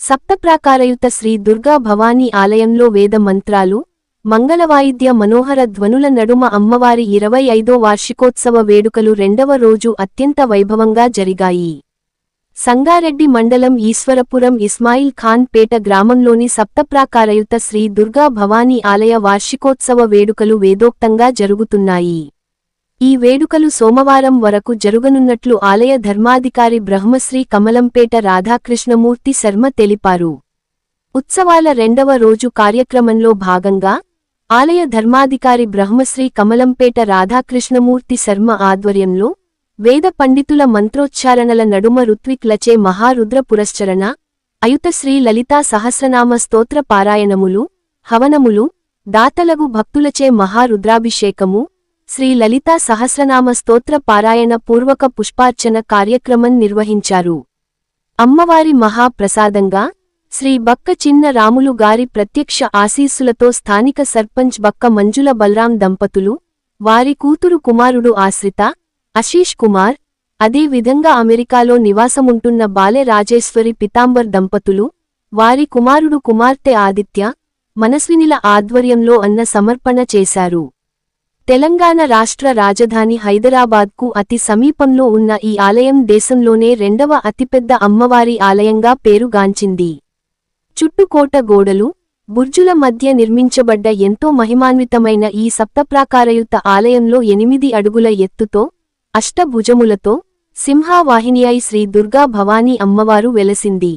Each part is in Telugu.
సప్తప్రాకారయుత శ్రీ దుర్గా భవానీ ఆలయంలో వేద మంత్రాలు, మంగళవాయిద్య మనోహర ధ్వనుల నడుమ అమ్మవారి 25వ వార్షికోత్సవ వేడుకలు రెండవ రోజు అత్యంత వైభవంగా జరిగాయి. సంగారెడ్డి మండలం ఈశ్వరపురం ఇస్మాయిల్ ఖాన్ పేట గ్రామంలోని సప్తప్రాకారయుత శ్రీ దుర్గా భవానీ ఆలయ వార్షికోత్సవ వేడుకలు వేదోక్తంగా జరుగుతున్నాయి. ఈ వేడుకలు సోమవారం వరకు జరుగనున్నట్లు ఆలయ ధర్మాధికారి బ్రహ్మశ్రీ కమలంపేట రాధాకృష్ణమూర్తి శర్మ తెలిపారు. ఉత్సవాల రెండవ రోజు కార్యక్రమంలో భాగంగా ఆలయ ధర్మాధికారి బ్రహ్మశ్రీ కమలంపేట రాధాకృష్ణమూర్తి శర్మ ఆధ్వర్యంలో వేద పండితుల మంత్రోచ్చారణల నడుమ ఋత్విక్లచే మహారుద్ర పురశ్చరణ, అయుత శ్రీ లలితా సహస్రనామ స్తోత్ర పారాయణములు, హవనములు, దాతలగు భక్తులచే మహారుద్రాభిషేకము, శ్రీ లలితా సహస్రనామ స్తోత్ర పారాయణ పూర్వక పుష్పార్చన కార్యక్రమం నిర్వహించారు. అమ్మవారి మహాప్రసాదంగా శ్రీ బక్క చిన్న రాములు గారి ప్రత్యక్ష ఆశీస్సులతో స్థానిక సర్పంచ్ బక్క మంజుల బలరాం దంపతులు, వారి కూతురు కుమారుడు ఆశ్రిత, ఆశీష్ కుమార్, అదే విధంగా అమెరికాలో నివాసముంటున్న బాలె రాజేశ్వరి పితాంబర్ దంపతులు, వారి కుమారుడు కుమార్తె ఆదిత్య, మనస్వినిల ఆధ్వర్యంలో అన్న సమర్పణ చేశారు. తెలంగాణ రాష్ట్ర రాజధాని హైదరాబాద్కు అతి సమీపంలో ఉన్న ఈ ఆలయం దేశంలోనే రెండవ అతిపెద్ద అమ్మవారి ఆలయంగా పేరుగాంచింది. చుట్టుకోట గోడలు, బుర్జుల మధ్య నిర్మించబడ్డ ఎంతో మహిమాన్వితమైన ఈ సప్తప్రాకారయుత ఆలయంలో 8 అడుగుల ఎత్తుతో, అష్టభుజములతో, సింహావాహినియై శ్రీ దుర్గా భవానీ అమ్మవారు వెలసింది.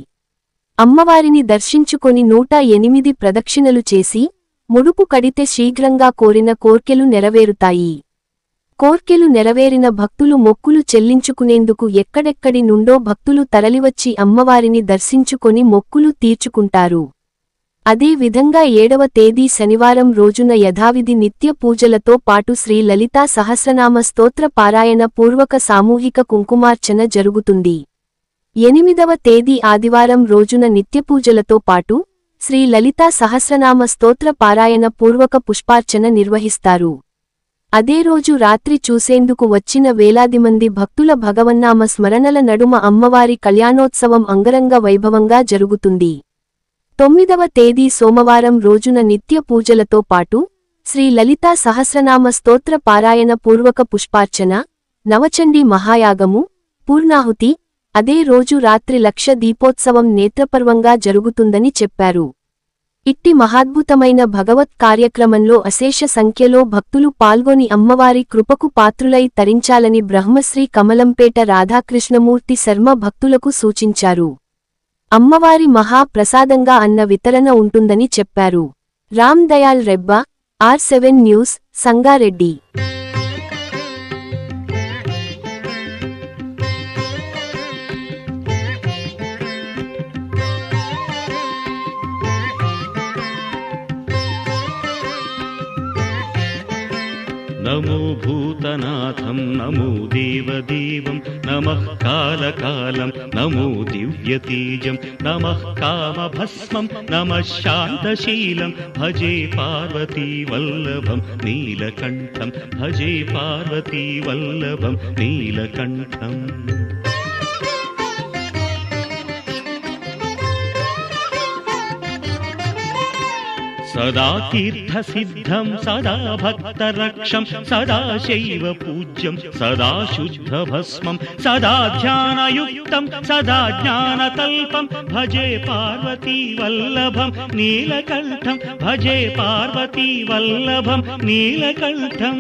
అమ్మవారిని దర్శించుకొని 108 ప్రదక్షిణలు చేసి ముడుపు కడితే శీఘ్రంగా కోరిన కోర్కెలు నెరవేరుతాయి. కోర్కెలు నెరవేరిన భక్తులు మొక్కులు చెల్లించుకునేందుకు ఎక్కడెక్కడి నుండో భక్తులు తరలివచ్చి అమ్మవారిని దర్శించుకొని మొక్కులు తీర్చుకుంటారు. అదే విధంగా 7వ తేదీ శనివారం రోజున యథావిధి నిత్య పూజలతో పాటు శ్రీ లలితా సహస్రనామ స్తోత్ర పారాయణ పూర్వక సామూహిక కుంకుమార్చన జరుగుతుంది. 8వ తేదీ ఆదివారం రోజున నిత్యపూజలతో పాటు శ్రీ లలితా సహస్రనామ స్తోత్ర పారాయణ పూర్వక పుష్పార్చన నిర్వహిస్తారు. అదే రోజు రాత్రి చూసేందుకు వచ్చిన వేలాది మంది భక్తుల భగవన్నామ స్మరణల నడుమ అమ్మవారి కళ్యాణోత్సవం అంగరంగ వైభవంగా జరుగుతుంది. 9వ తేదీ సోమవారం రోజున నిత్య పూజలతో పాటు శ్రీ లలితా సహస్రనామ స్తోత్ర పారాయణ పూర్వక పుష్పార్చన, నవచండీ మహాయాగము, పూర్ణాహుతి, అదే రోజు రాత్రి లక్ష దీపోత్సవం నేత్రపర్వంగా జరుగుతుందని చెప్పారు. ఇట్టి మహాద్భుతమైన భగవత్ కార్యక్రమంలో అశేష సంఖ్యలో భక్తులు పాల్గొని అమ్మవారి కృపకు పాత్రులై తరించాలని బ్రహ్మశ్రీ కమలంపేట రాధాకృష్ణమూర్తి శర్మ భక్తులకు సూచించారు. అమ్మవారి మహాప్రసాదంగా అన్న వితరణ ఉంటుందని చెప్పారు. Ram Dayal Rebba, R7 news, Sangareddy. నమో భూతనాథం నమో దేవదేవం నమః కాలకాలం నమో దివ్యతేజం నమః కామభస్మం నమః శాంతశీలం భజే పార్వతీ వల్లభం నీలకంఠం భజే పార్వతీ వల్లభం నీలకంఠం. సదా తీర్థసిద్ధం సదా భక్తరక్షం సదా శైవ పూజ్యం సదా శుద్ధభస్మం సదా ధ్యానయుక్తం సదా జ్ఞానతల్పం భజే పార్వతీ వల్లభం నీలకంఠం భజే పార్వతీ వల్లభం నీలకంఠం.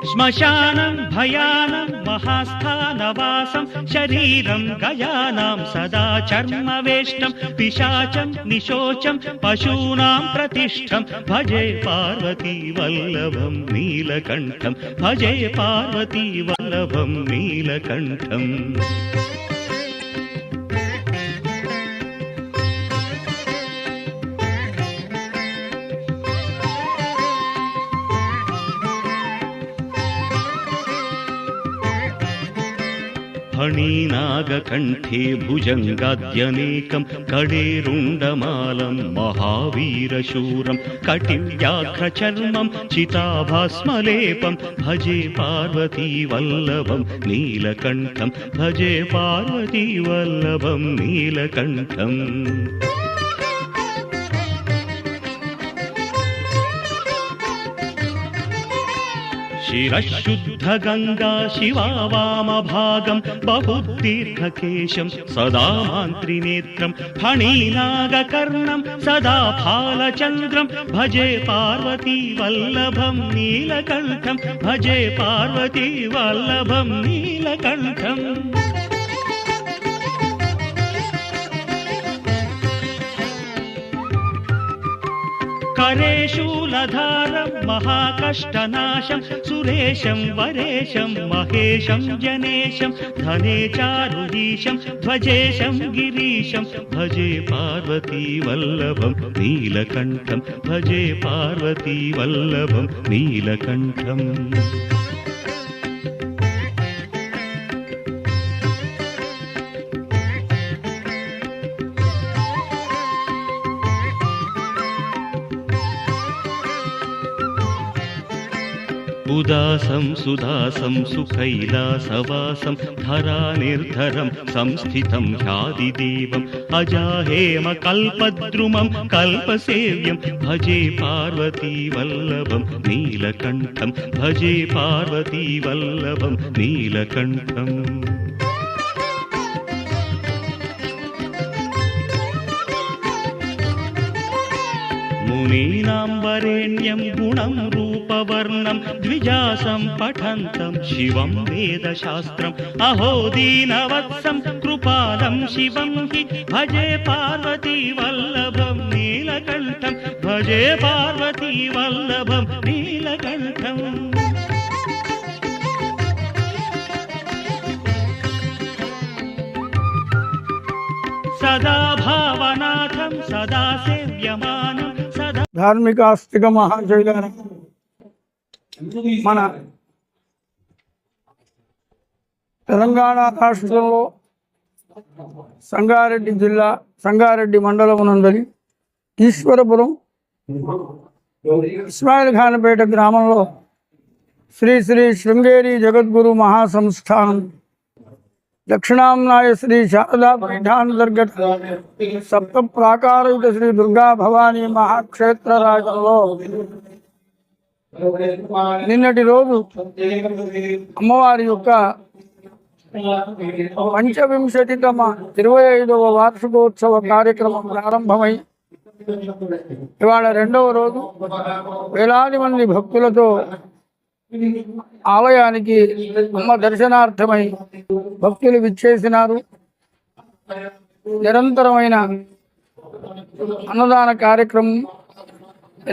శ్మశానం భయానం మహాస్థానవాసం శరీరం గయానాం సదా చర్మవేష్టం పిశాచం నిశోచం పశూనాం ప్రతిష్టం భజే పార్వతీ వల్లభం నీలకంఠం భజే పార్వతీ వల్లభం నీలకంఠం. फणीनागकण्ठे भुजङ्गाद्यनेकं कडेरुण्डमालं महावीरशूरं कटिव्याघ्रचर्मं चिताभास्मलेपं भजे पार्वतीवल्लभं नीलकण्ठं भजे पार्वतीवल्लभं नीलकण्ठम् शिरशुद्धगङ्गा शिवा वामभागं बहुदीर्घकेशं सदा मान्त्रिनेत्रं फणीनागकर्णं सदा फालचन्द्रं भजे पार्वतीवल्लभं नीलकण्ठं भजे पार्वतीवल्लभं नीलकण्ठम् करेशूलधारं महाकष्टनाशं सुरेशं वरेशं महेशं जनेशं धने चारुधीशं ध्वजेशं गिरीशं भजे पार्वतीवल्लभं नीलकण्ठं भजे पार्वतीवल्लभं नीलकण्ठम् उदासं सुदासं सुकैलासवासं धरानिर्धरं संस्थितं ह्यादिदेवम् अजाहेमकल्पद्रुमं कल्पसेव्यं भजे पार्वतीवल्लभं नीलकण्ठं भजे पार्वतीवल्लभं नीलकण्ठम् मुनीनां वरेण्यं गुणं रूपवर्णं द्विजासं पठन्तं शिवं वेदशास्त्रम् अहो दीनवत्सं कृपालं शिवं हि भजे पार्वतीवल्लभं नीलकण्ठं भजे पार्वतीवल्लभं नीलकण्ठम् सदा भावनाथं सदा सेव्यमानं ధార్మిక ఆస్తిక మహాశైలారా మన తెలంగాణ రాష్ట్రంలో సంగారెడ్డి జిల్లా సంగారెడ్డి మండలమునందలి ఈశ్వరపురం ఇస్మాయిల్ ఖాన్పేట గ్రామంలో శ్రీ శ్రీ శృంగేరి జగద్గురు మహాసంస్థానం దక్షిణాంనాయ శ్రీ శారదా పీఠాంతర్గత సప్త ప్రాకారయుత శ్రీ దుర్గా భవానీ మహాక్షేత్ర రాజంలో నిన్నటి రోజు అమ్మవారి యొక్క 25వ 25వ వార్షికోత్సవ కార్యక్రమం ప్రారంభమై ఇవాళ 2వ రోజు వేలాది మంది భక్తులతో ఆలయానికి అమ్మ దర్శనార్థమై భక్తులు విచ్చేసినారు. నిరంతరమైన అన్నదాన కార్యక్రమం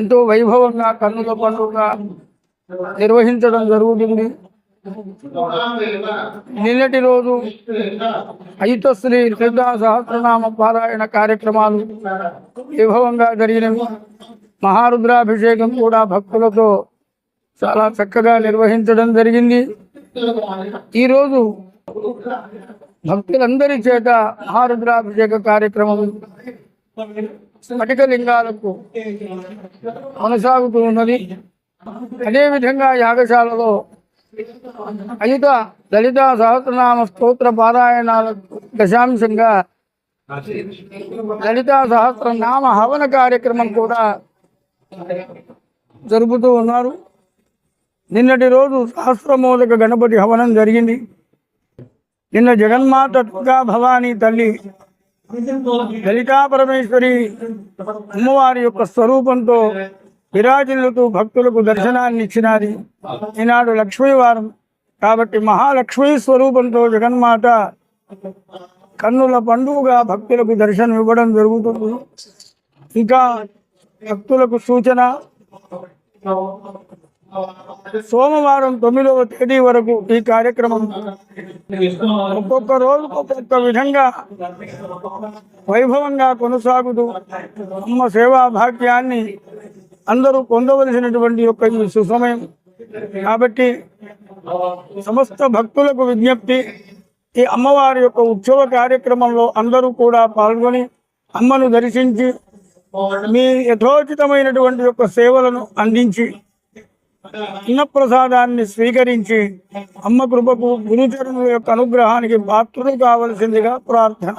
ఎంతో వైభవంగా కన్నుల పండుగ నిర్వహించడం జరుగుతుంది. నిన్నటి రోజు అయుతశ్రీ లలితా సహస్రనామ పారాయణ కార్యక్రమాలు వైభవంగా జరిగినవి. మహారుద్రాభిషేకం కూడా భక్తులతో చాలా చక్కగా నిర్వహించడం జరిగింది. ఈరోజు భక్తులందరి చేత మహారుద్రాభిషేక కార్యక్రమం స్ఫటిక లింగాలకు కొనసాగుతూ ఉన్నది. అదేవిధంగా యాగశాలలో అయుత లలితా సహస్రనామ స్తోత్ర పారాయణాల దశాంశంగా లలితా సహస్రనామ హవన కార్యక్రమం కూడా జరుపుతూ ఉన్నారు. నిన్నటి రోజు సహస్రమోదక గణపతి హవనం జరిగింది. నిన్న జగన్మాత దుర్గా భవానీ తల్లి లలితా పరమేశ్వరి అమ్మవారి యొక్క స్వరూపంతో విరాజిల్లుతూ భక్తులకు దర్శనాన్ని ఇచ్చినది. ఈనాడు లక్ష్మీవారం కాబట్టి మహాలక్ష్మీ స్వరూపంతో జగన్మాత కన్నుల పండుగగా భక్తులకు దర్శనం ఇవ్వడం జరుగుతుంది. ఇంకా భక్తులకు సూచన, సోమవారం 9వ తేదీ వరకు ఈ కార్యక్రమం ఒక్కొక్క రోజు ఒక్కొక్క విధంగా వైభవంగా కొనసాగుతూ అమ్మ సేవా భాగ్యాన్ని అందరూ పొందవలసినటువంటి యొక్క ఈ సుసమయం కాబట్టి సమస్త భక్తులకు విజ్ఞప్తి, ఈ అమ్మవారి యొక్క ఉత్సవ కార్యక్రమంలో అందరూ కూడా పాల్గొని అమ్మను దర్శించి మీ యథోచితమైనటువంటి యొక్క సేవలను అందించి అన్నప్రసాదాన్ని స్వీకరించి అమ్మ కృపకు గురుచరణుల యొక్క అనుగ్రహానికి పాత్రులు కావలసిందిగా ప్రార్థన.